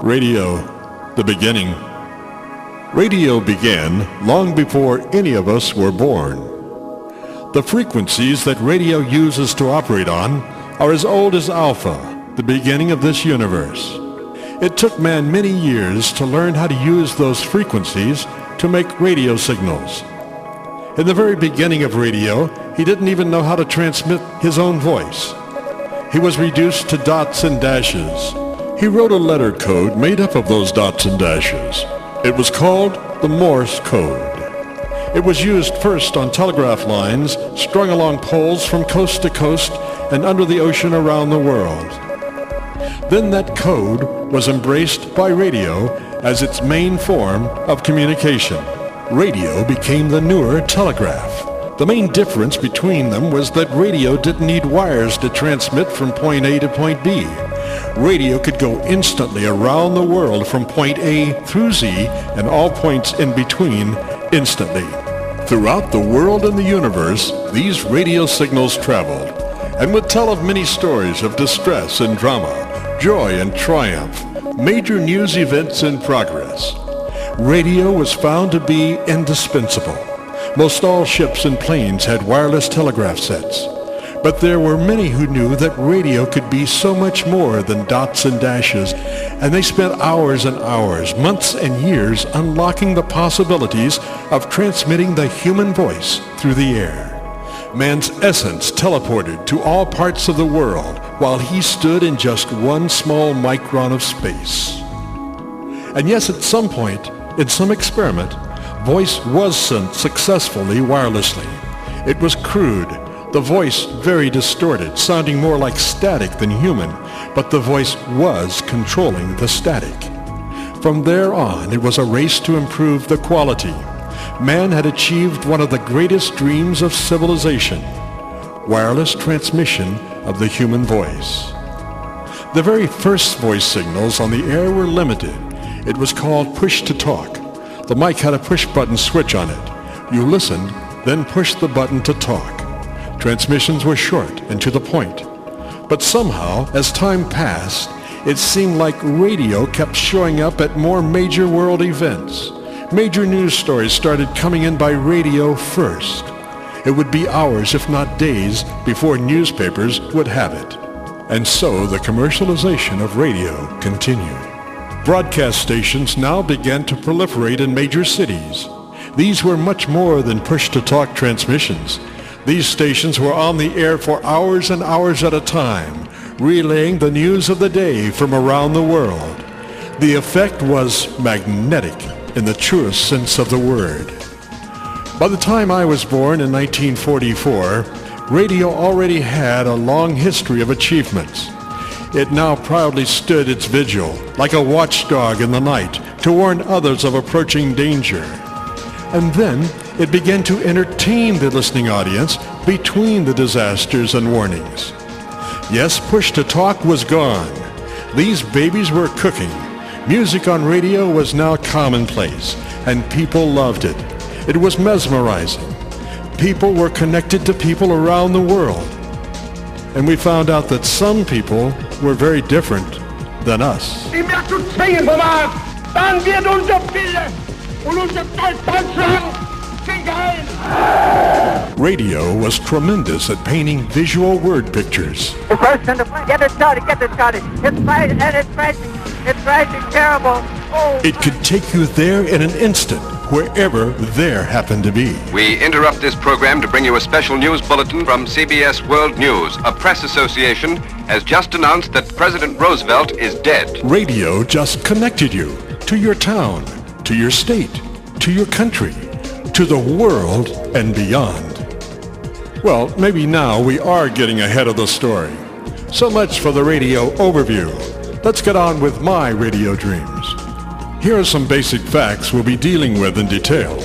Radio, the beginning. Radio began long before any of us were born. The frequencies that radio uses to operate on are as old as Alpha, the beginning of this universe. It took man many years to learn how to use those frequencies to make radio signals. In the very beginning of radio, he didn't even know how to transmit his own voice. He was reduced to dots and dashes. He wrote a letter code made up of those dots and dashes. It was called the Morse code. It was used first on telegraph lines strung along poles from coast to coast and under the ocean around the world. Then that code was embraced by radio as its main form of communication. Radio became the newer telegraph. The main difference between them was that radio didn't need wires to transmit from point A to point B. Radio could go instantly around the world from point A through Z and all points in between instantly. Throughout the world and the universe, these radio signals traveled and would tell of many stories of distress and drama, joy and triumph, major news events in progress. Radio was found to be indispensable. Most all ships and planes had wireless telegraph sets. But there were many who knew that radio could be so much more than dots and dashes, and they spent hours and hours, months and years unlocking the possibilities of transmitting the human voice through the air. Man's essence teleported to all parts of the world while he stood in just one small micron of space. And yes, at some point, in some experiment, voice was sent successfully wirelessly. It was crude, the voice very distorted, sounding more like static than human, but the voice was controlling the static. From there on, it was a race to improve the quality. Man had achieved one of the greatest dreams of civilization, wireless transmission of the human voice. The very first voice signals on the air were limited. It was called push-to-talk. The mic had a push-button switch on it. You listened, then pushed the button to talk. Transmissions were short and to the point. But somehow, as time passed, it seemed like radio kept showing up at more major world events. Major news stories started coming in by radio first. It would be hours, if not days, before newspapers would have it. And so the commercialization of radio continued. Broadcast stations now began to proliferate in major cities. These were much more than push-to-talk transmissions. These stations were on the air for hours and hours at a time, relaying the news of the day from around the world. The effect was magnetic in the truest sense of the word. By the time I was born in 1944, radio already had a long history of achievements. It now proudly stood its vigil, like a watchdog in the night, to warn others of approaching danger. And then it began to entertain the listening audience between the disasters and warnings. Yes, push-to-talk was gone. These babies were cooking. Music on radio was now commonplace, and people loved it. It was mesmerizing. People were connected to people around the world. And we found out that some people were very different than us. Radio was tremendous at painting visual word pictures. Get it started. It's rising terrible. Oh. It could take you there in an instant, wherever there happened to be. We interrupt this program to bring you a special news bulletin from CBS World News. A press association has just announced that President Roosevelt is dead. Radio just connected you to your town, to your state, to your country, to the world and beyond. Well, maybe now we are getting ahead of the story. So much for the radio overview. Let's get on with my radio dreams. Here are some basic facts we'll be dealing with in detail.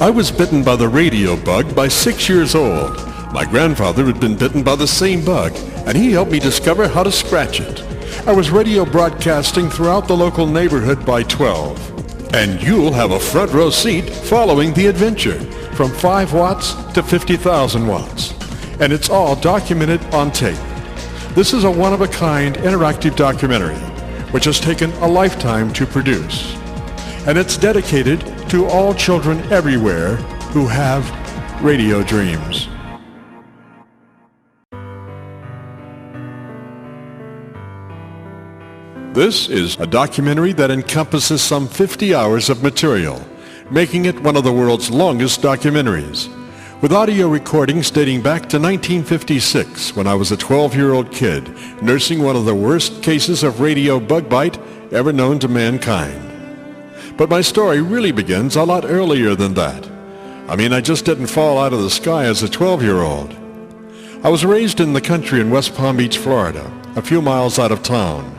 I was bitten by the radio bug by 6 years old. My grandfather had been bitten by the same bug, and he helped me discover how to scratch it. I was radio broadcasting throughout the local neighborhood by 12. And you'll have a front row seat following the adventure, from 5 watts to 50,000 watts. And it's all documented on tape. This is a one-of-a-kind interactive documentary. which has taken a lifetime to produce. And it's dedicated to all children everywhere who have radio dreams. This is a documentary that encompasses some 50 hours of material, making it one of the world's longest documentaries. With audio recordings dating back to 1956, when I was a 12-year-old kid, nursing one of the worst cases of radio bug bite ever known to mankind. But my story really begins a lot earlier than that. I mean, I just didn't fall out of the sky as a 12-year-old. I was raised in the country in West Palm Beach, Florida, a few miles out of town.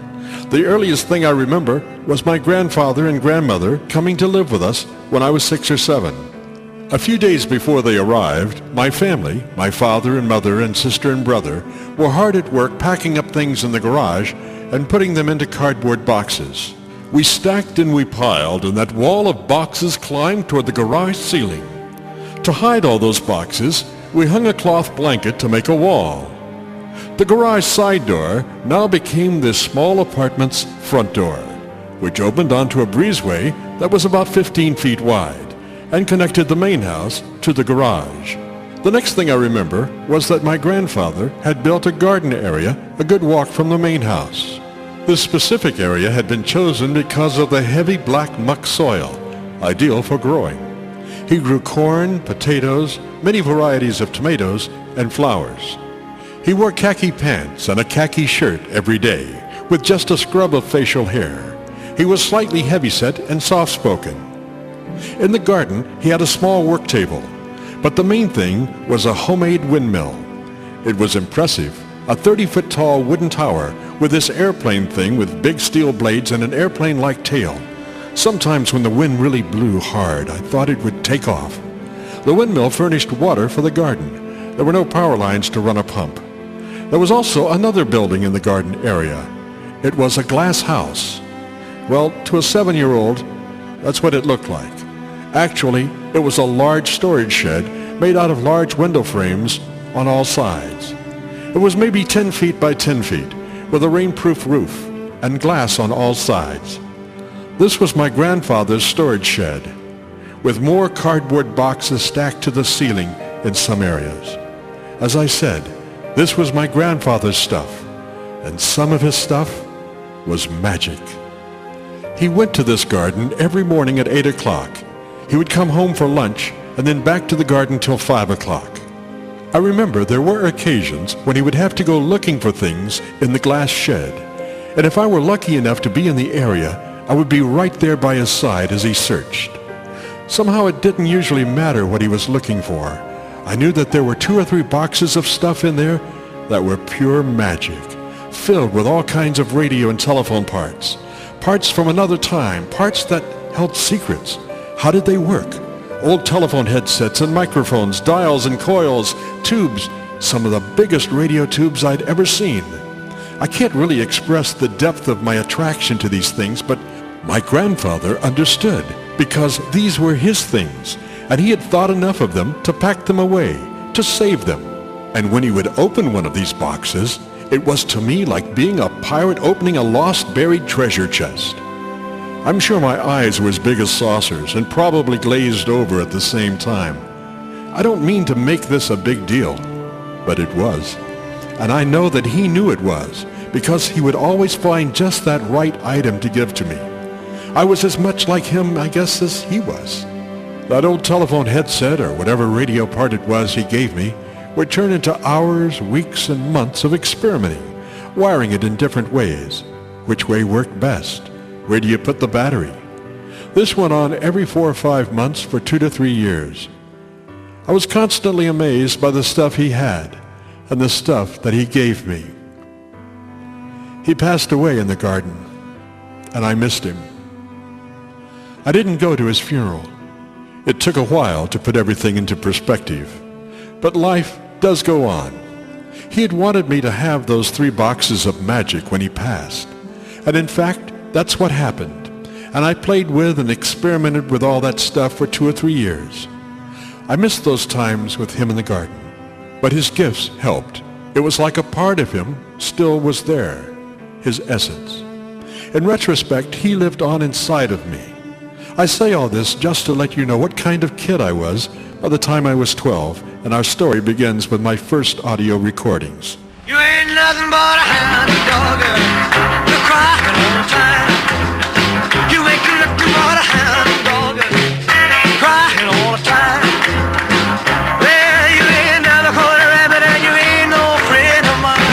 The earliest thing I remember was my grandfather and grandmother coming to live with us when I was 6 or 7. A few days before they arrived, my family, my father and mother and sister and brother, were hard at work packing up things in the garage and putting them into cardboard boxes. We stacked and we piled, and that wall of boxes climbed toward the garage ceiling. To hide all those boxes, we hung a cloth blanket to make a wall. The garage side door now became this small apartment's front door, which opened onto a breezeway that was about 15 feet wide and connected the main house to the garage. The next thing I remember was that my grandfather had built a garden area a good walk from the main house. This specific area had been chosen because of the heavy black muck soil, ideal for growing. He grew corn, potatoes, many varieties of tomatoes, and flowers. He wore khaki pants and a khaki shirt every day, with just a scrub of facial hair. He was slightly heavyset and soft-spoken. In the garden, he had a small work table, but the main thing was a homemade windmill. It was impressive, a 30-foot tall wooden tower with this airplane thing with big steel blades and an airplane-like tail. Sometimes when the wind really blew hard, I thought it would take off. The windmill furnished water for the garden. There were no power lines to run a pump. There was also another building in the garden area. It was a glass house. Well, to a 7-year-old, that's what it looked like. Actually, it was a large storage shed made out of large window frames on all sides. It was maybe 10 feet by 10 feet, with a rainproof roof and glass on all sides. This was my grandfather's storage shed, with more cardboard boxes stacked to the ceiling in some areas. As I said, this was my grandfather's stuff, and some of his stuff was magic. He went to this garden every morning at 8 o'clock. He would come home for lunch and then back to the garden till 5 o'clock. I remember there were occasions when he would have to go looking for things in the glass shed, and if I were lucky enough to be in the area, I would be right there by his side as he searched. Somehow it didn't usually matter what he was looking for. I knew that there were 2 or 3 boxes of stuff in there that were pure magic, filled with all kinds of radio and telephone parts. Parts from another time, parts that held secrets. How did they work? Old telephone headsets and microphones, dials and coils, tubes, some of the biggest radio tubes I'd ever seen. I can't really express the depth of my attraction to these things, but my grandfather understood, because these were his things, and he had thought enough of them to pack them away, to save them. And when he would open one of these boxes, it was to me like being a pirate opening a lost buried treasure chest. I'm sure my eyes were as big as saucers and probably glazed over at the same time. I don't mean to make this a big deal, but it was. And I know that he knew it was, because he would always find just that right item to give to me. I was as much like him, I guess, as he was. That old telephone headset, or whatever radio part it was he gave me, would turn into hours, weeks, and months of experimenting, wiring it in different ways. Which way worked best? Where do you put the battery? This went on every 4 or 5 months for 2 to 3 years. I was constantly amazed by the stuff he had and the stuff that he gave me. He passed away in the garden, and I missed him. I didn't go to his funeral. It took a while to put everything into perspective, but life does go on. He had wanted me to have those 3 boxes of magic when he passed, and in fact, that's what happened, and I played with and experimented with all that stuff for 2 or 3 years. I missed those times with him in the garden, but his gifts helped. It was like a part of him still was there, his essence. In retrospect, he lived on inside of me. I say all this just to let you know what kind of kid I was by the time I was 12, and our story begins with my first audio recordings. You ain't nothing but a hound dog, you're crying all the time. You ain't nothing but a hound dog, crying all the time. Well, you ain't never caught a rabbit and you ain't no friend of mine.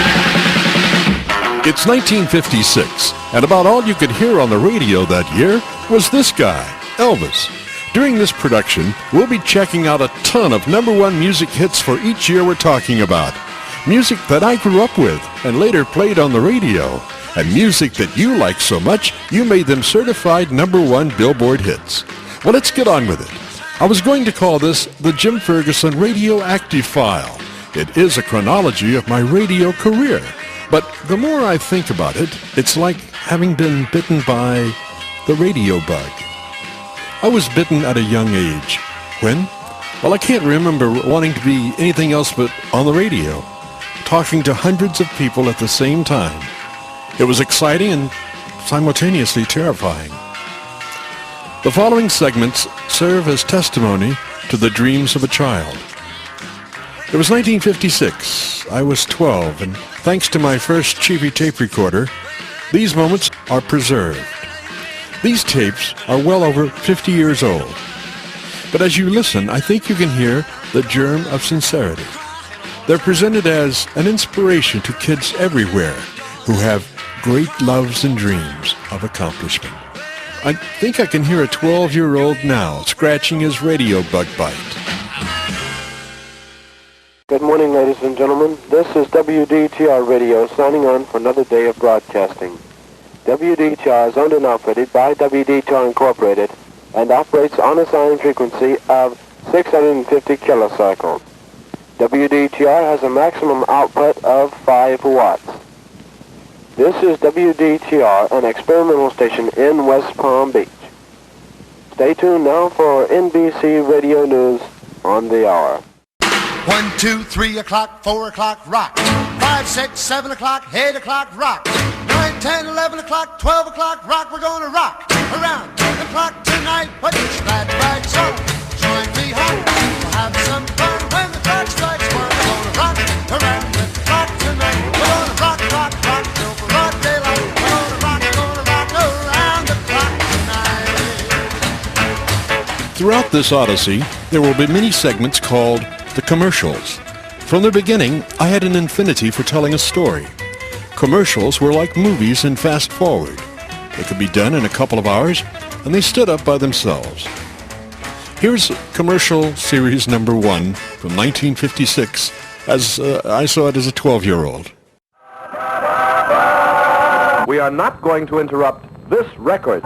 It's 1956, and about all you could hear on the radio that year was this guy, Elvis. During this production, we'll be checking out a ton of #1 music hits for each year we're talking about. Music that I grew up with and later played on the radio. And music that you like so much, you made them certified #1 Billboard hits. Well, let's get on with it. I was going to call this the Jim Fergusson Radioactive File. It is a chronology of my radio career. But the more I think about it, it's like having been bitten by the radio bug. I was bitten at a young age. When? Well, I can't remember wanting to be anything else but on the radio, talking to hundreds of people at the same time. It was exciting and simultaneously terrifying. The following segments serve as testimony to the dreams of a child. It was 1956. I was 12, and thanks to my first cheapy tape recorder, these moments are preserved. These tapes are well over 50 years old. But as you listen, I think you can hear the germ of sincerity. They're presented as an inspiration to kids everywhere who have great loves and dreams of accomplishment. I think I can hear a 12-year-old now scratching his radio bug bite. Good morning, ladies and gentlemen. This is WDTR Radio signing on for another day of broadcasting. WDTR is owned and operated by WDTR Incorporated and operates on a sound frequency of 650 kilocycles. WDTR has a maximum output of 5 watts. This is WDTR, an experimental station in West Palm Beach. Stay tuned now for NBC Radio News on the hour. 1, 2, 3 o'clock, 4 o'clock, rock. 5, 6, 7 o'clock, 8 o'clock, rock. 9, 10, 11 o'clock, 12 o'clock, rock. We're gonna rock around the clock tonight. Put your glad rags on. Join me home. We'll have some fun when the clock strikes 1. We're gonna rock around the clock tonight. We're gonna rock, rock, rock till broad daylight. We're gonna rock around the clock tonight. Throughout this odyssey, there will be many segments called the commercials. From the beginning, I had an affinity for telling a story. Commercials were like movies in fast forward. They could be done in a couple of hours, and they stood up by themselves. Here's commercial series #1 from 1956, as I saw it as a 12-year-old. We are not going to interrupt this record.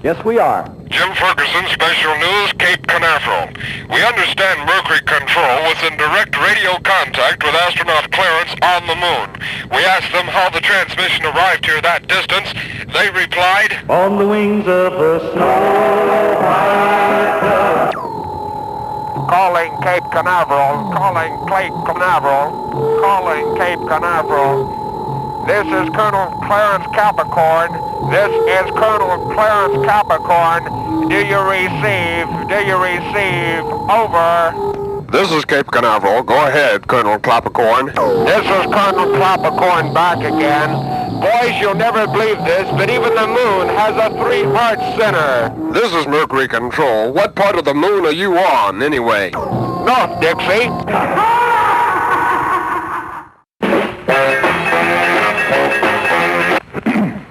Yes, we are. Jim Fergusson, Special News, Cape Canaveral. We understand Mercury Control was in direct radio contact with astronaut Clarence on the moon. We asked them how the transmission arrived here that distance. They replied, "On the wings of a snow white dove." Calling Cape Canaveral, calling Cape Canaveral, calling Cape Canaveral. This is Colonel Clarence Capricorn. This is Colonel Clarence Capricorn. Do you receive? Do you receive? Over. This is Cape Canaveral. Go ahead, Colonel Capricorn. This is Colonel Capricorn back again. Boys, you'll never believe this, but even the moon has a 3-heart center. This is Mercury Control. What part of the moon are you on, anyway? North, Dixie.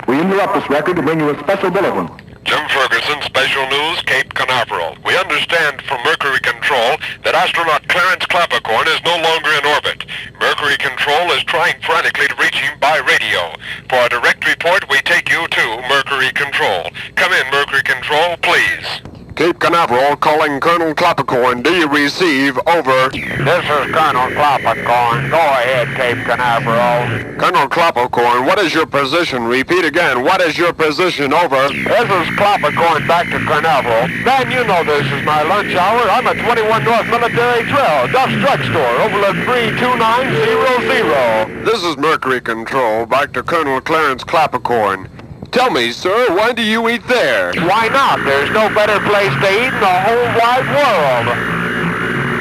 We interrupt this record to bring you a special bulletin. Jim Fergusson, Special News, Cape Canaveral. We understand from Mercury Control that astronaut Clarence Capricorn is no longer in orbit. Mercury Control is trying frantically to reach him by radio. For a direct report, we take you to Mercury Control. Come in, Mercury Control, please. Cape Canaveral calling Colonel Capricorn. Do you receive? Over. This is Colonel Capricorn. Go ahead, Cape Canaveral. Colonel Capricorn, what is your position? Repeat again. What is your position? Over. This is Capricorn back to Canaveral. Dan, you know this is my lunch hour. I'm at 21 North Military Trail, Duff's Drugstore, overlook 32900. This This is Mercury Control, back to Colonel Clarence Clappercorn. Tell me, sir, why do you eat there? Why not? There's no better place to eat in the whole wide world.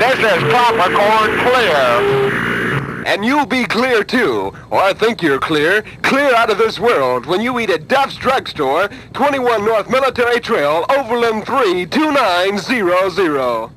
This is Clappercorn Clear. And you'll be clear, too. Or I think you're clear. Clear out of this world when you eat at Duff's Drugstore, 21 North Military Trail, Overland 3, 2900.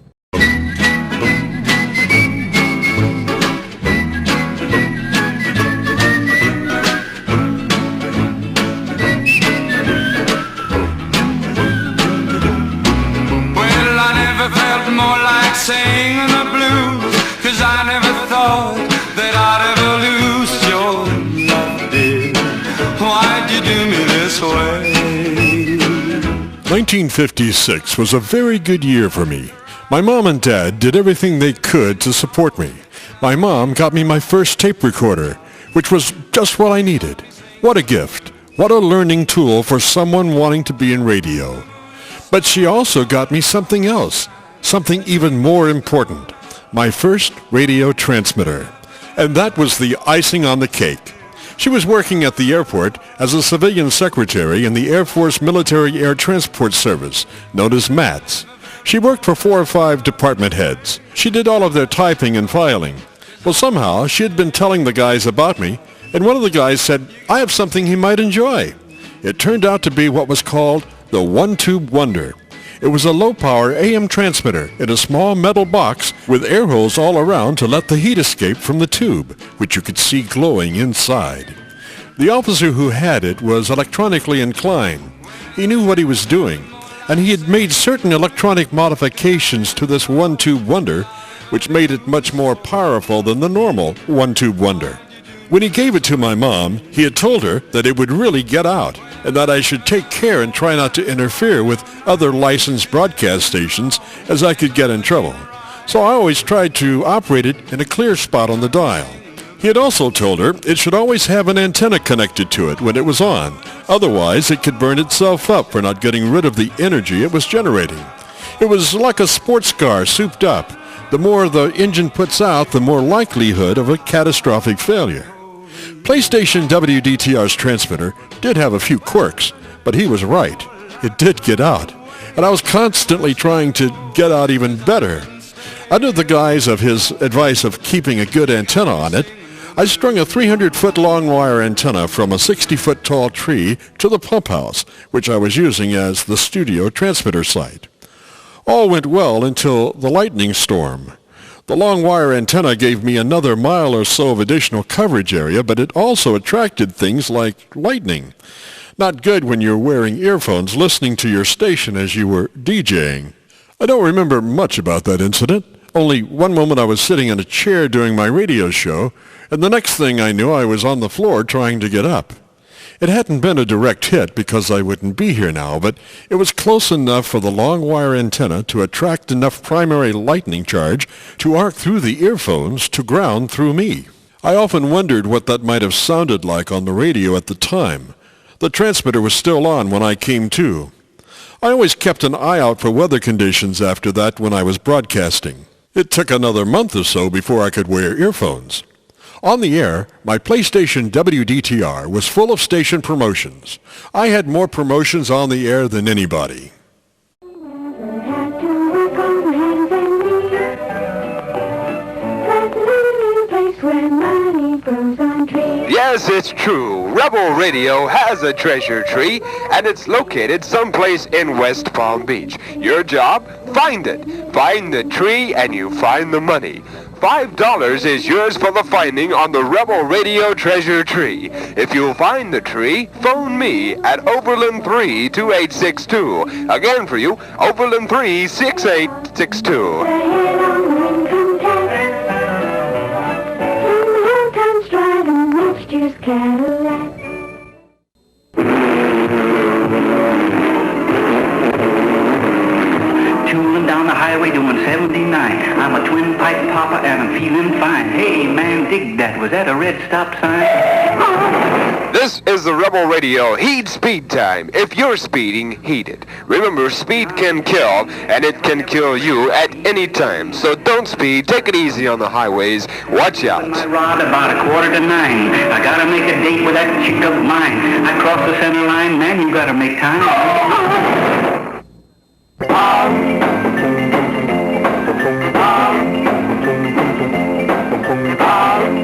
More like singing the blues, 'cause I never thought that I'd ever lose your love, dear. Why'd you do me this way? 1956 was a very good year for me. My mom and dad did everything they could to support me. My mom got me my first tape recorder, which was just what I needed. What a gift. What a learning tool for someone wanting to be in radio. But she also got me something else. Something even more important, my first radio transmitter. And that was the icing on the cake. She was working at the airport as a civilian secretary in the Air Force Military Air Transport Service, known as MATS. She worked for 4 or 5 department heads. She did all of their typing and filing. Well, somehow she had been telling the guys about me, and one of the guys said, I have something he might enjoy. It turned out to be what was called the one-tube wonder. It was a low-power AM transmitter in a small metal box with air holes all around to let the heat escape from the tube, which you could see glowing inside. The officer who had it was electronically inclined. He knew what he was doing, and he had made certain electronic modifications to this one-tube wonder, which made it much more powerful than the normal one-tube wonder. When he gave it to my mom, he had told her that it would really get out, and that I should take care and try not to interfere with other licensed broadcast stations, as I could get in trouble. So I always tried to operate it in a clear spot on the dial. He had also told her it should always have an antenna connected to it when it was on. Otherwise, it could burn itself up for not getting rid of the energy it was generating. It was like a sports car souped up. The more the engine puts out, the more likelihood of a catastrophic failure. PlayStation WDTR's transmitter did have a few quirks, but he was right. It did get out, and I was constantly trying to get out even better. Under the guise of his advice of keeping a good antenna on it, I strung a 300-foot long wire antenna from a 60-foot tall tree to the pump house, which I was using as the studio transmitter site. All went well until the lightning storm. The long wire antenna gave me another mile or so of additional coverage area, but it also attracted things like lightning. Not good when you're wearing earphones listening to your station as you were DJing. I don't remember much about that incident. Only one moment I was sitting in a chair doing my radio show, and the next thing I knew I was on the floor trying to get up. It hadn't been a direct hit because I wouldn't be here now, but it was close enough for the long wire antenna to attract enough primary lightning charge to arc through the earphones to ground through me. I often wondered what that might have sounded like on the radio at the time. The transmitter was still on when I came to. I always kept an eye out for weather conditions after that when I was broadcasting. It took another month or so before I could wear earphones. On the air, my PlayStation WDTR was full of station promotions. I had more promotions on the air than anybody. Yes, it's true. Rebel Radio has a treasure tree, and it's located someplace in West Palm Beach. Your job? Find it. Find the tree, and you find the money. $5 is yours for the finding on the Rebel Radio treasure tree. If you find the tree, phone me at Overland 3 2862. Again for you, Overland 3 6862. Tooling down the highway doing 79. I'm a twin pipe papa and I'm feeling fine. Hey man, dig that. Was that a red stop sign? This is the Rebel Radio Heat Speed Time. If you're speeding, heat it. Remember, speed can kill, and it can kill you at any time. So don't speed. Take it easy on the highways. Watch out. My rod about 8:45. I gotta make a date with that chick of mine. I cross the center line, man, you gotta make time.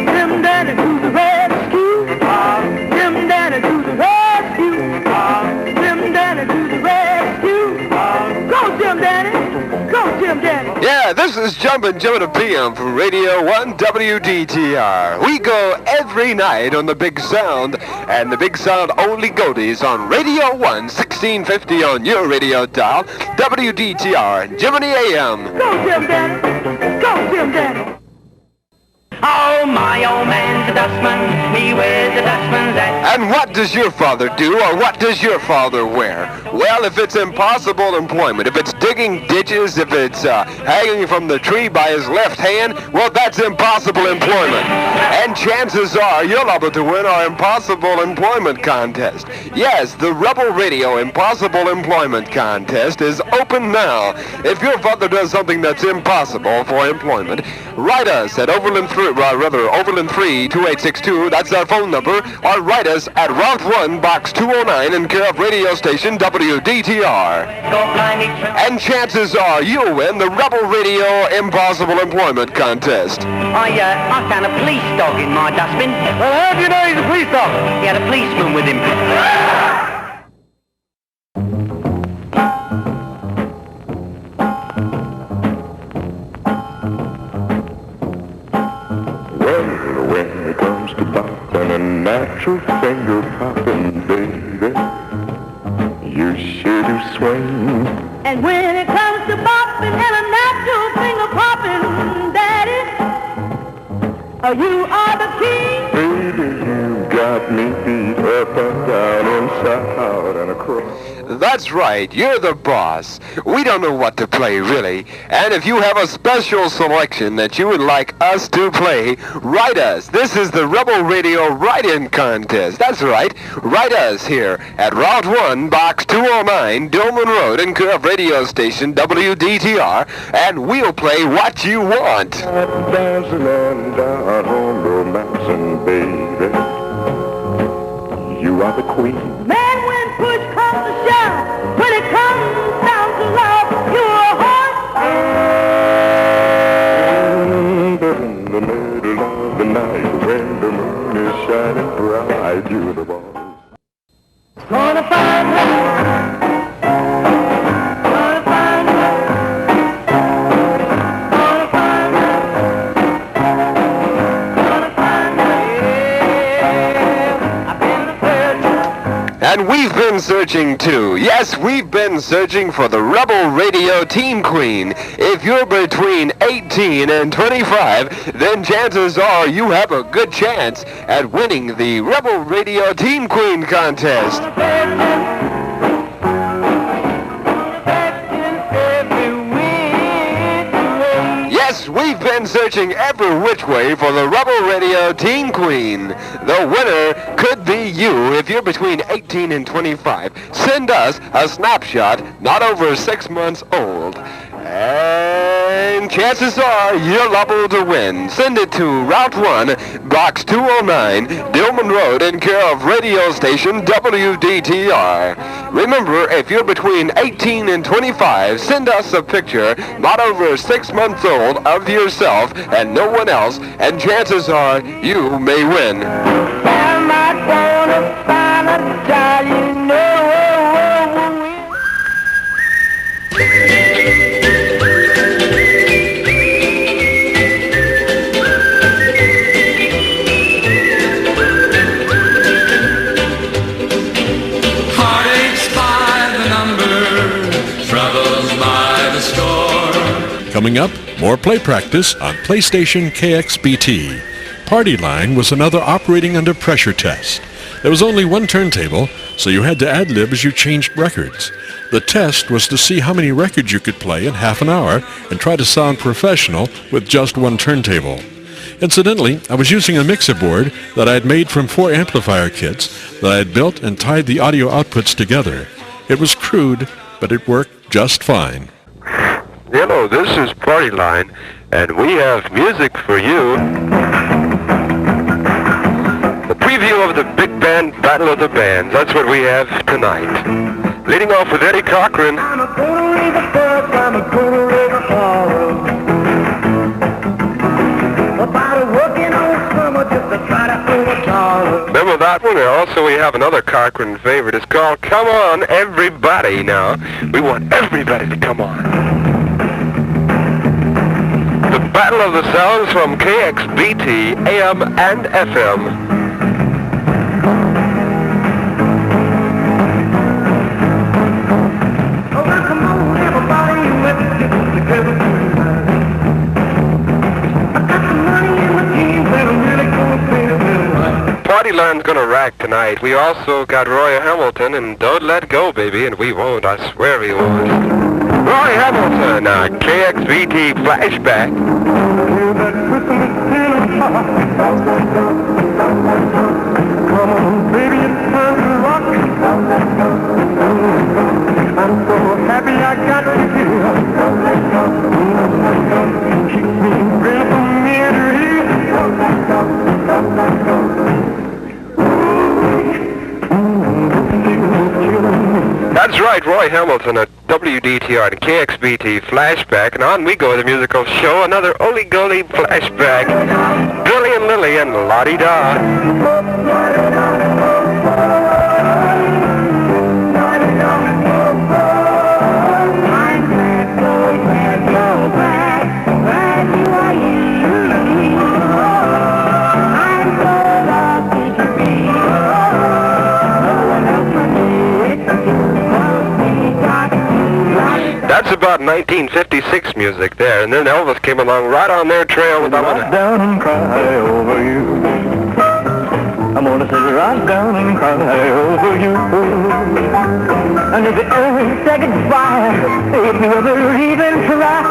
Jim Danny to the rescue. Jim Danny to the rescue. Jim Danny to the rescue. Go Jim Danny. Go Jim Danny. Yeah, this is Jumpin' Joe to PM for Radio 1 WDTR. We go every night on the Big Sound, and the Big Sound only goes on Radio 1, 1650 on your radio dial, WDTR, Jiminy AM. Go Jim Danny. Go Jim Danny. Oh, my old man's a dustman. He wears a dustman's hat. And what does your father do, or what does your father wear? Well, if it's impossible employment, if it's digging ditches, if it's hanging from the tree by his left hand, well, that's impossible employment. And chances are you're liable to win our Impossible Employment Contest. Yes, the Rebel Radio Impossible Employment Contest is open now. If your father does something that's impossible for employment, write us at Overland 3, Overland 3, 2862, that's our phone number, or write us at Route 1, Box 209, in care of radio station WDTR. And chances are you'll win the Rebel Radio Impossible Employment Contest. I found a police dog in my dustbin. Well, how do you know he's a police dog? He had a policeman with him. Well, when it comes to bopping a natural finger popping, baby, you sure do swing. And when it comes to bopping and a natural finger popping, Daddy, you are the king. Baby, you got me beat up and down, inside out and across. That's right, you're the boss. We don't know what to play, really. And if you have a special selection that you would like us to play, write us. This is the Rebel Radio Write-In Contest. That's right, write us here at Route 1, Box 209, Dillman Road, in care of radio station WDTR, and we'll play what you want. Dancing and down on the mountain, baby, you are the queen. Man, when push comes to shove, when it comes down to love, you're a heart. But in the middle of the night, when the moon is shining bright, you're the boss. Gonna find her. Gonna find her. Gonna find her. Gonna find her. Yeah, I've been searching. And we've been searching too. Yes, we've been searching for the Rebel Radio Teen Queen. If you're between 18 and 25, then chances are you have a good chance at winning the Rebel Radio Teen Queen contest. Yes, we've been searching every which way for the Rebel Radio Teen Queen. The winner could be you if you're between 18 and 25. Send us a snapshot not over 6 months old. And chances are you're liable to win. Send it to Route 1, Box 209, Dillman Road, in care of radio station WDTR. Remember, if you're between 18 and 25, send us a picture not over 6 months old of yourself and no one else, and chances are you may win. Am I gonna find a child you know? Coming up, more play practice on PlayStation KXBT. Party Line was another operating under pressure test. There was only one turntable, so you had to ad-lib as you changed records. The test was to see how many records you could play in half an hour and try to sound professional with just one turntable. Incidentally, I was using a mixer board that I had made from 4 amplifier kits that I had built and tied the audio outputs together. It was crude, but it worked just fine. Hello, this is Party Line, and we have music for you. The preview of the Big Band Battle of the Bands. That's what we have tonight. Leading off with Eddie Cochran. I'm a gonna raise a fuss, I'm a gonna raise a sorrow. About a working on summer just to try to overcome. Remember that one? Also, we have another Cochran favorite. It's called Come On Everybody now. We want everybody to come on. The Battle of the Sounds from KXBT, AM and FM. Partyland's gonna rack tonight. We also got Roy Hamilton and Don't Let Go, baby, and we won't. I swear we won't. Roy Hamilton, KXBT Flashback. Come on, baby, it's time to rock. I'm so happy I got you here. Keep me real from near to here. That's right, Roy Hamilton at WDTR and KXBT Flashback. And on we go with the musical show, another Oly Goly Flashback. Billy and Lily and La-Di-Da. That's about 1956 music there, and then Elvis came along right on their trail with that one. Rock down and cry over you. I'm gonna sit right down and cry over you. And if you ever say goodbye, if you ever even try,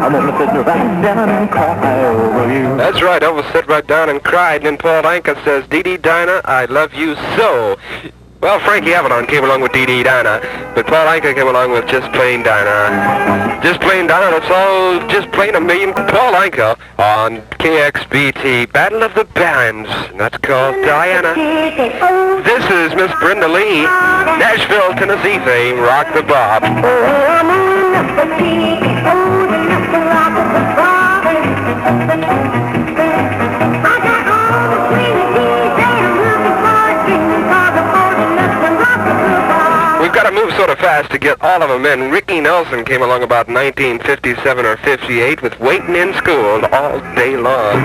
I'm gonna sit right down and cry over you. That's right, Elvis sat right down and cried, and then Paul Anka says, Dee Dee Dinah, I love you so. Well, Frankie Avalon came along with Dee Dee Dinah, but Paul Anka came along with Just Plain Dinah. Just Plain Dinah, that's all, Just Plain a Million. Paul Anka on KXBT, Battle of the Bands, and that's called Diana. This is Miss Brenda Lee, Nashville, Tennessee fame, Rock the Bob. We've got to move sort of fast to get all of them in. Ricky Nelson came along about 1957 or 58 with Waiting in School all day long.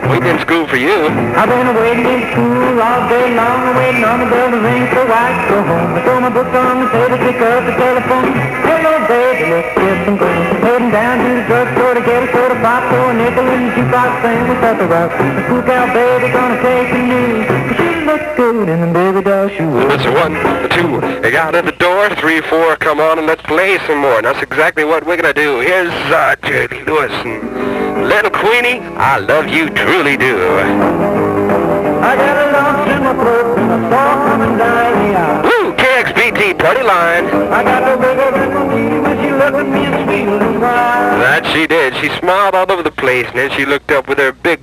Waiting in School for you. I've been waiting in school all day long, waiting on the bell to ring so I can go home. I throw my book on the table, pick up the telephone. Hello, baby, let's get some green. Heading down to the drugstore to get a soda pop, throw a nickel in the jukebox, sing with Pepper Rock. The cool cow baby gonna take the news. She looks good in the baby doll shoes. That's 1, 2, they got at the door, 3, 4, come on and let's play some more. And that's exactly what we're gonna do. Here's Jerry Lewis and Little Queenie, I love you truly do. I got a lump in my throat and a sore coming down the aisle. Woo, KXBT Party Line. I got the wiggle in my knee when she looked at me and squealed and cried. That she did. She smiled all over the place, and then she looked up with her big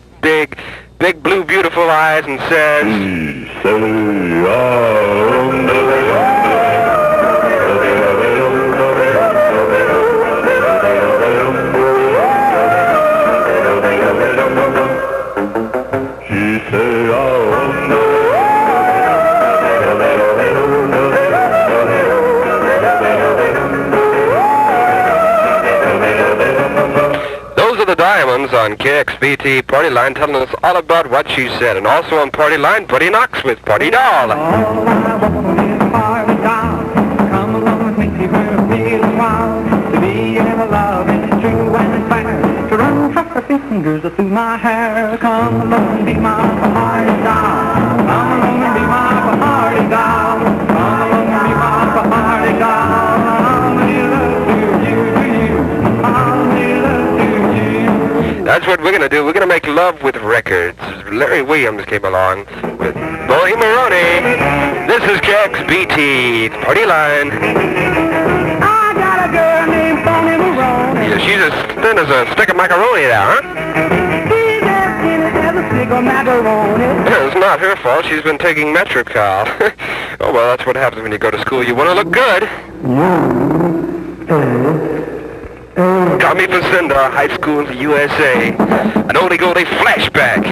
blue beautiful eyes and says, Diamonds on KXBT Party Line, telling us all about what she said. And also on Party Line, Buddy Knox with Party Doll. All I want is a party doll. Come along with me, we'll feel a while. To be in love and true and fair. To run her fingers through my hair. Come along and be my party doll. Come along and be my party doll. Come along and be my party doll. That's what we're going to do. We're going to make love with records. Larry Williams came along with Bonnie Maroney. This is KXBT, Party Line. I got a girl named Bonnie Maroney. Yeah, she's as thin as a stick of macaroni now, huh? She's as skinny as a stick of macaroni. It's not her fault. She's been taking Metrocal. Oh, well, that's what happens when you go to school. You want to look good. Tommy Facinda, High School USA. An oldie-goldie flashback.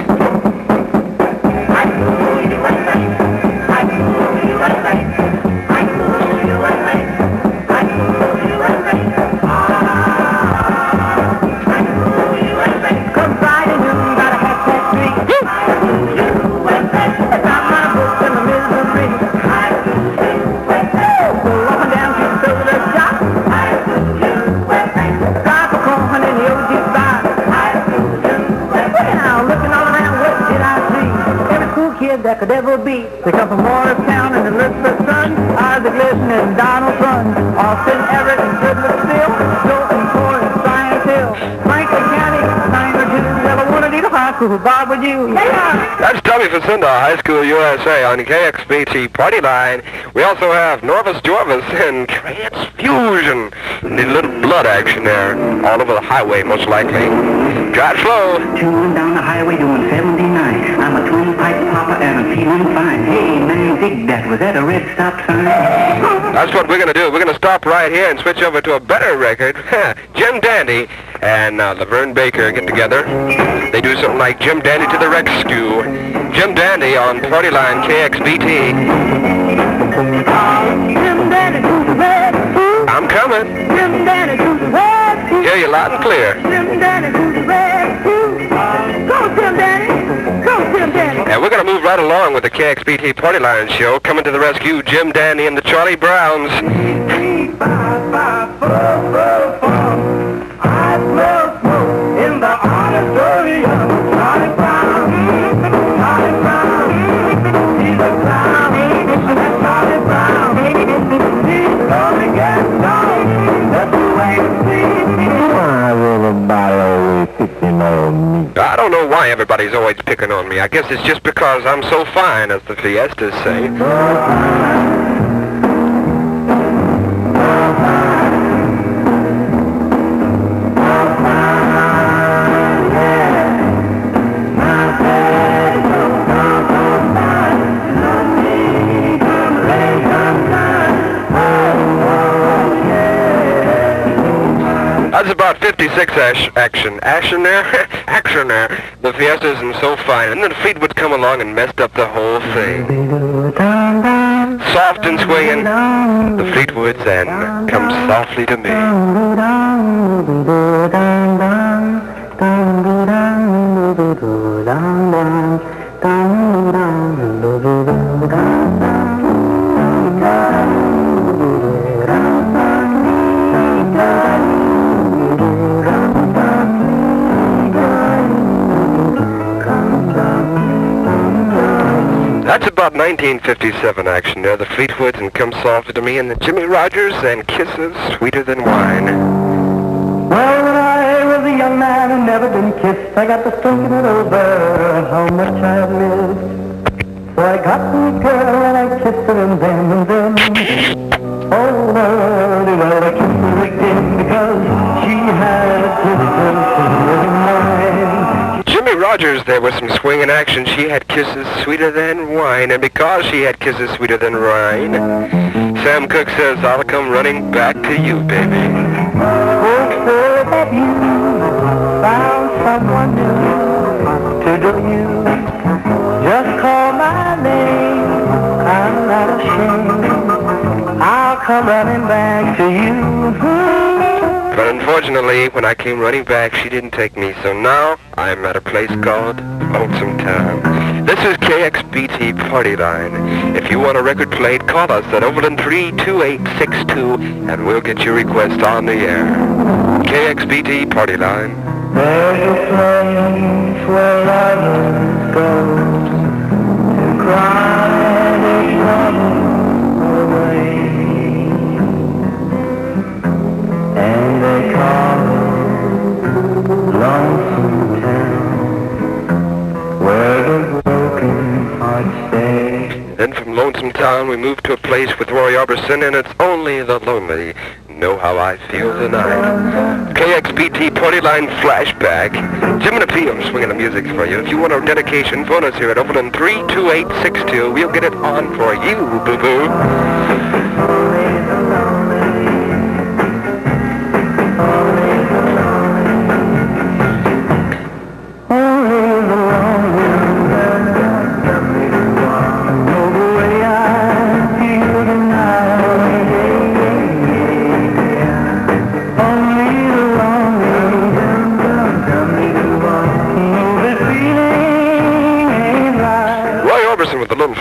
Come Friday noon, got a hat that street. Got my books in the misery. Go up and down to the soda shop. Drive a corn in the OG spot. Now looking all around, what did I see? Every cool kid that could ever be. They come from Morristown and Elizabeth Sun. Isaac Listen and Donald Trump. Austin, Everett and Goodletts Hill. Jolton, Ford and Science Hill. Franklin County, 9 or 2. Never wanted to go to high school, Bob would you? Yeah. That's Tommy Facinda, High School USA on KXBT Party Line. We also have Norvis Jorvis and Transfusion. Need a little blood action there. All over the highway, most likely. Drive slow. Chewing down the highway doing 79. I'm a twin pipe popper and I'm feeling fine. Hey, man, dig that. Was that a red stop sign? That's what we're going to do. We're going to stop right here and switch over to a better record. Jim Dandy and Laverne Baker get together. They do something like Jim Dandy to the rescue. Jim Dandy on Party Line KXBT. Jim Dandy to the rescue. I'm coming. Jim Dandy to the rescue. Hear you loud and clear. Jim Dandy to the rescue. Go, Jim Dandy. Go, Jim Dandy. And we're going to move right along with the KXBT Party Line show. Coming to the rescue, Jim Dandy and the Charlie Browns. 3, 5, 5, 4, 4, 4. I smell smoke in the auditorium. Charlie Brown. Charlie Brown. He's a clown. That's Charlie Brown. He's gonna get stoned. That's the way to see. Why will everybody always picking on me? I don't know why everybody's always picking on me. I guess it's just because I'm so fine, as the Fiestas say. That's about 56 action there. The Fiestas and so fine. And then Fleetwood come along and messed up the whole thing. Soft and swinging, the Fleetwoods and Come Softly to Me. That's about 1957 action there. The Fleetwoods and Come Softly to Me, and the Jimmy Rogers and Kisses Sweeter Than Wine. Well, when I was a young man and never been kissed, I got to thinking it over, how much I've missed. So I got me a girl and I kissed her and then, oh Lordy, well I kissed her again because she had kisses sweeter than wine. Jimmy Rogers there with some swinging action. She had kisses sweeter than wine, and because she had kisses sweeter than wine, Sam Cooke says, I'll come running back to you, baby. Hope so that you found someone new to do you. Just call my name, I'm not ashamed. I'll come running back to you. But unfortunately, when I came running back, she didn't take me, so now I'm at a place called Lonesome Town. This is KXBT Party Line. If you want a record played, call us at Overland 32862, and we'll get your request on the air. KXBT Party Line. There's a place where lovers go to cry their trouble away, and they call it Lonesome Town. Then from Lonesome Town we moved to a place with Roy Orbison, and it's only the lonely know how I feel tonight. KXBT Party Line Flashback. Jim and P, I'm swinging the music for you. If you want our dedication, phone us here at Overland 32862. We'll get it on for you, boo-boo.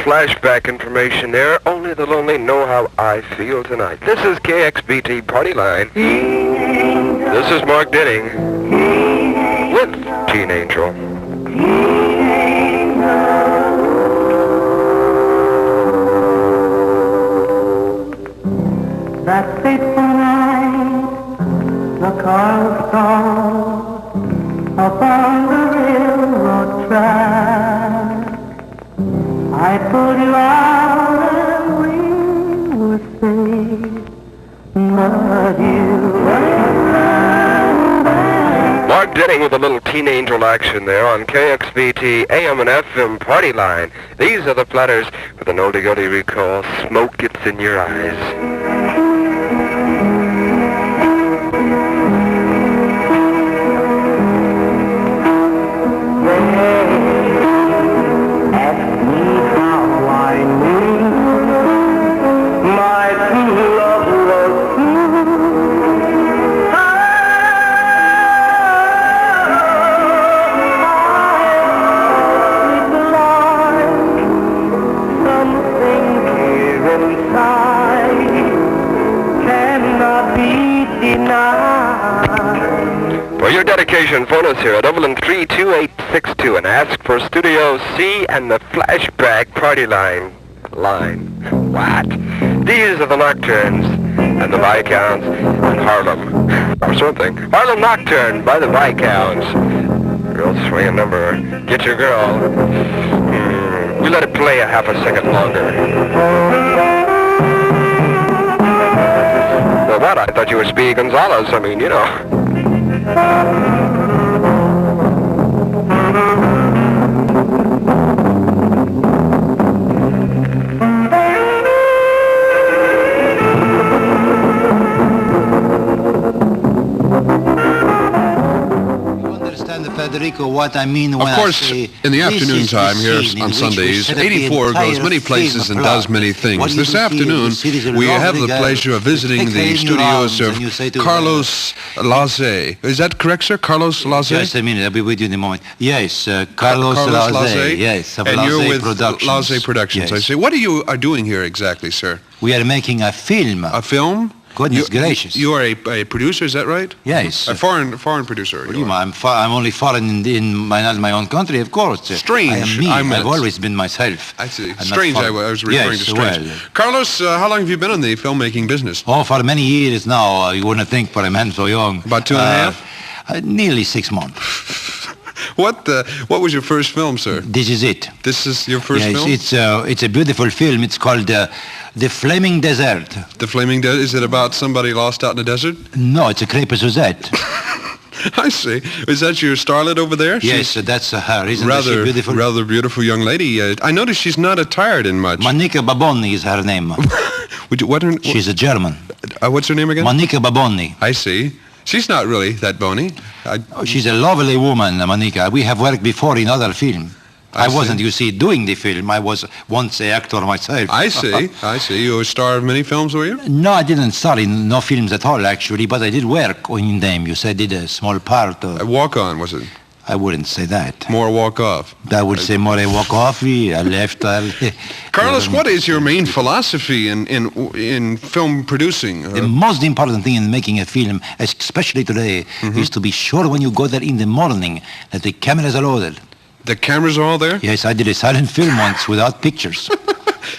Flashback information there. Only the lonely know how I feel tonight. This is KXBT Party Line. This is Mark Denning with Teen Angel. That fateful night, the car was stalled upon the railroad track. I pulled you out and we were safe, but you Mark Denning with a little Teen Angel action there on KXBT AM and FM Party Line. These are the Platters with an oldie-goldie recall. Smoke gets in your eyes. For your dedication, phone us here at Overland 32862 and ask for Studio C and the Flashback Party Line. What? These are the Nocturnes and the Viscounts in Harlem. Or something. Harlem Nocturne by the Viscounts. Real swinging number. Get your girl. We let it play a half a second longer. Well, what? I thought you were Speedy Gonzalez. I mean, you know. Federico, what I mean when of course, I say in the afternoon time here on Sundays, 84 goes many places and does many things. This afternoon, we have the pleasure of visiting the studios of Carlos Laze. Is that correct, sir? Carlos Laze? Just a minute, I'll be with you in a moment. Yes, Carlos Laze. Yes, of and Laze you're with Productions. Laze Productions, Yes. I say. What are doing here exactly, sir? We are making a film. A film? Goodness gracious. You are a producer, is that right? Yes. A foreign producer. I'm only foreign in my own country, of course. Strange. I am me. I've always been myself. I see. Strange. I was referring to strange. Well, Carlos, how long have you been in the filmmaking business? Oh, for many years now. You wouldn't think for a man so young. About 2.5? Nearly 6 months. What was your first film, sir? This is it. This is your first film? It's a beautiful film. It's called The Flaming Desert. The Flaming Desert? Is it about somebody lost out in the desert? No, it's a crepe Suzette. I see. Is that your starlet over there? Yes, that's her. Isn't she beautiful? Rather beautiful young lady. I notice she's not attired in much. Monica Baboni is her name. She's a German. What's her name again? Monica Baboni. I see. She's not really that bony. She's a lovely woman, Monica. We have worked before in other films. I wasn't, you see, doing the film. I was once an actor myself. I see. You were a star of many films, were you? No, I didn't star in no films at all, actually, but I did work in them. You said I did a small part. A walk-on, was it? I wouldn't say that. More walk-off. I would say more a walk-off, a left. Carlos, what is your main philosophy in film producing? The most important thing in making a film, especially today, is to be sure when you go there in the morning that the cameras are loaded. The cameras are all there? Yes, I did a silent film once without pictures.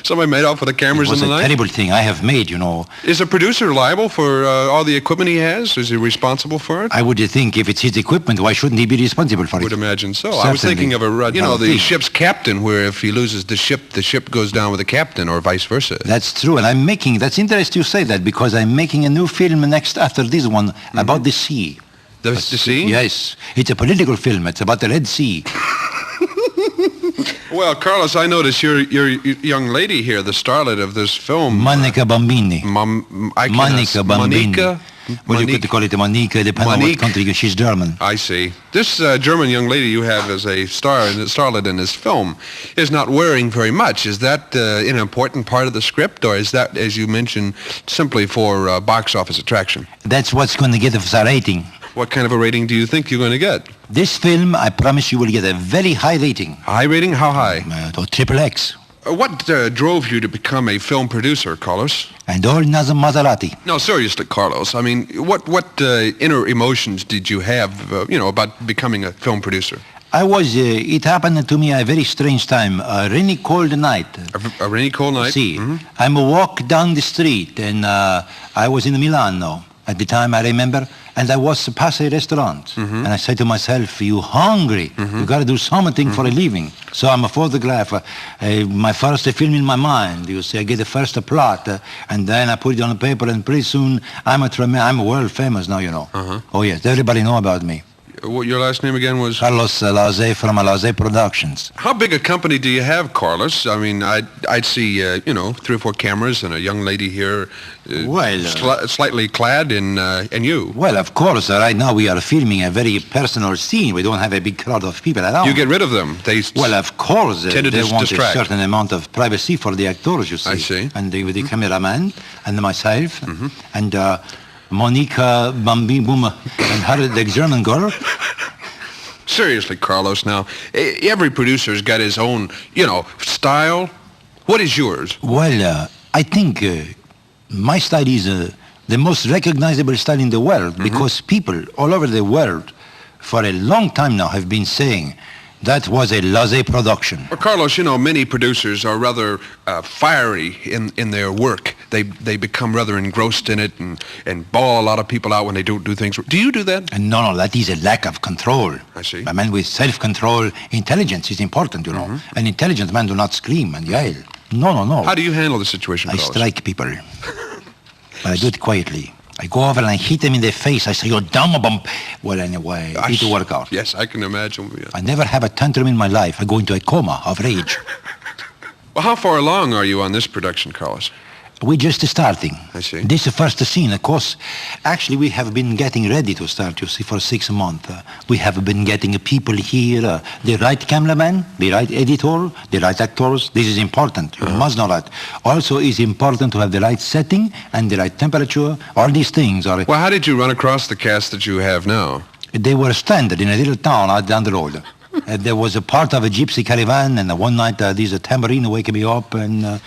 Somebody made off with the cameras in the night? It was a terrible thing I have made, you know. Is a producer liable for all the equipment he has? Is he responsible for it? I would think if it's his equipment, why shouldn't he be responsible for it? I would imagine so. Certainly. I was thinking of the ship's captain, where if he loses the ship goes down with the captain, or vice versa. That's true, and that's interesting you say that, because I'm making a new film after this one about the sea. The sea? Yes. It's a political film. It's about the Red Sea. Well, Carlos, I notice your young lady here, the starlet of this film. Monica Bambini. Monica Bambini. Monica? Well, you could call it Monica, depending on what country. She's German. I see. This German young lady you have as a starlet in this film is not wearing very much. Is that an important part of the script, or is that, as you mentioned, simply for box office attraction? That's what's going to get us a rating. What kind of a rating do you think you're going to get? This film, I promise you, will get a very high rating. High rating? How high? XXX. What drove you to become a film producer, Carlos? And all Maserati. No, seriously, Carlos. I mean, what inner emotions did you have, about becoming a film producer? It happened to me a very strange time, a rainy cold night. A rainy cold night? See, I'm a walk down the street, and I was in Milan now. At the time, I remember, and I was past a restaurant. And I said to myself, you hungry? You got to do something for a living. So I'm a photographer. My first film in my mind. You see, I get the first plot, and then I put it on paper, and pretty soon I'm world famous now, you know. Oh, yes, everybody know about me. What your last name again was? Carlos Laze from Laze Productions. How big a company do you have, Carlos? I mean, I'd see, 3 or 4 cameras and a young lady here, slightly clad in you. Well, of course. Right now we are filming a very personal scene. We don't have a big crowd of people around. You get rid of them. Well, of course. They want distract. A certain amount of privacy for the actors, you see. I see. And with the cameraman and myself and Monica Bambini and her, the German girl. Seriously, Carlos, now, every producer's got his own, style. What is yours? Well, I think my style is the most recognizable style in the world because people all over the world for a long time now have been saying that was a Laze production. Well, Carlos, many producers are rather fiery in their work. They become rather engrossed in it and bawl a lot of people out when they don't do things. Do you do that? No, that is a lack of control. I see. A man with self-control, intelligence is important, you know. An intelligent man do not scream and yell. No. How do you handle the situation, Carlos? I strike people. But I do it quietly. I go over and I hit them in the face. I say, you're dumb bump. Well, anyway, it's a workout. Yes, I can imagine. I never have a tantrum in my life. I go into a coma of rage. Well, how far along are you on this production, Carlos? We're just starting. I see. This is the first scene, of course. Actually, we have been getting ready to start, you see, for 6 months. We have been getting people here, the right cameraman, the right editor, the right actors. This is important. You must know that. Also, it's important to have the right setting and the right temperature. All these things are... Well, how did you run across the cast that you have now? They were stranded in a little town out down the road. There was a part of a gypsy caravan, and one night this tambourine woke me up, and...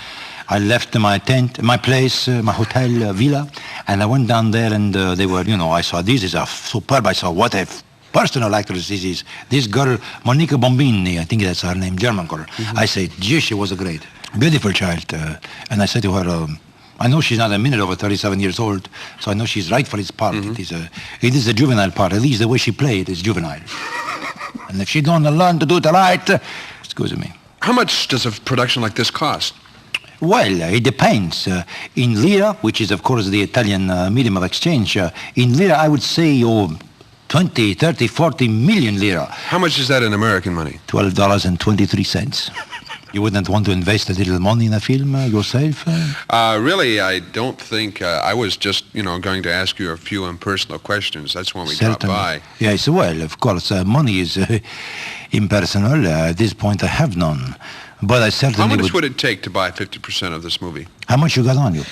I left my tent, my place, my hotel, villa, and I went down there, and they were, I saw this is a superb. I saw what a personal actress this is. This girl, Monica Bambini, I think that's her name, German girl. I said, gee, she was a great, beautiful child. And I said to her, I know she's not a minute over 37 years old, so I know she's right for this part. It is a juvenile part. At least the way she played is juvenile. And if she don't learn to do it right, excuse me. How much does a production like this cost? Well, it depends. In lira, which is, of course, the Italian medium of exchange, in lira, I would say 20, 30, 40 million lira. How much is that in American money? $12.23. You wouldn't want to invest a little money in a film yourself? Really, I don't think. I was just, going to ask you a few impersonal questions. That's when we dropped by. Yes, well, of course, money is impersonal. At this point, I have none. But I certainly How much would it take to buy 50% of this movie? How much you got on you?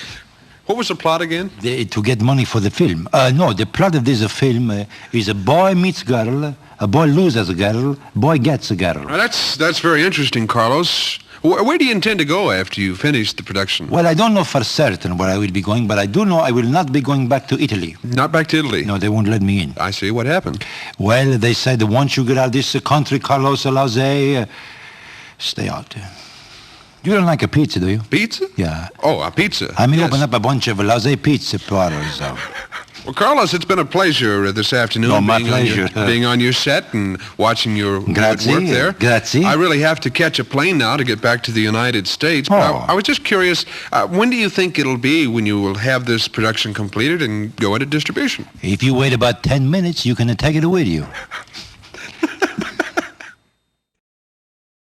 What was the plot again? To get money for the film. No, the plot of this film is a boy meets girl, a boy loses a girl, boy gets a girl. Well, that's very interesting, Carlos. Where do you intend to go after you finish the production? Well, I don't know for certain where I will be going, but I do know I will not be going back to Italy. Not back to Italy? No, they won't let me in. I see. What happened? Well, they said once you get out of this country, Carlos Laze, stay out. You don't like a pizza, do you? Pizza? Yeah. Oh, a pizza. I may yes. open up a bunch of latte pizza parlors. Well, Carlos, it's been a pleasure this afternoon being on your set and watching your good work there. Grazie. I really have to catch a plane now to get back to the United States. But I was just curious, when do you think it'll be when you will have this production completed and go into distribution? If you wait about 10 minutes, you can take it with you.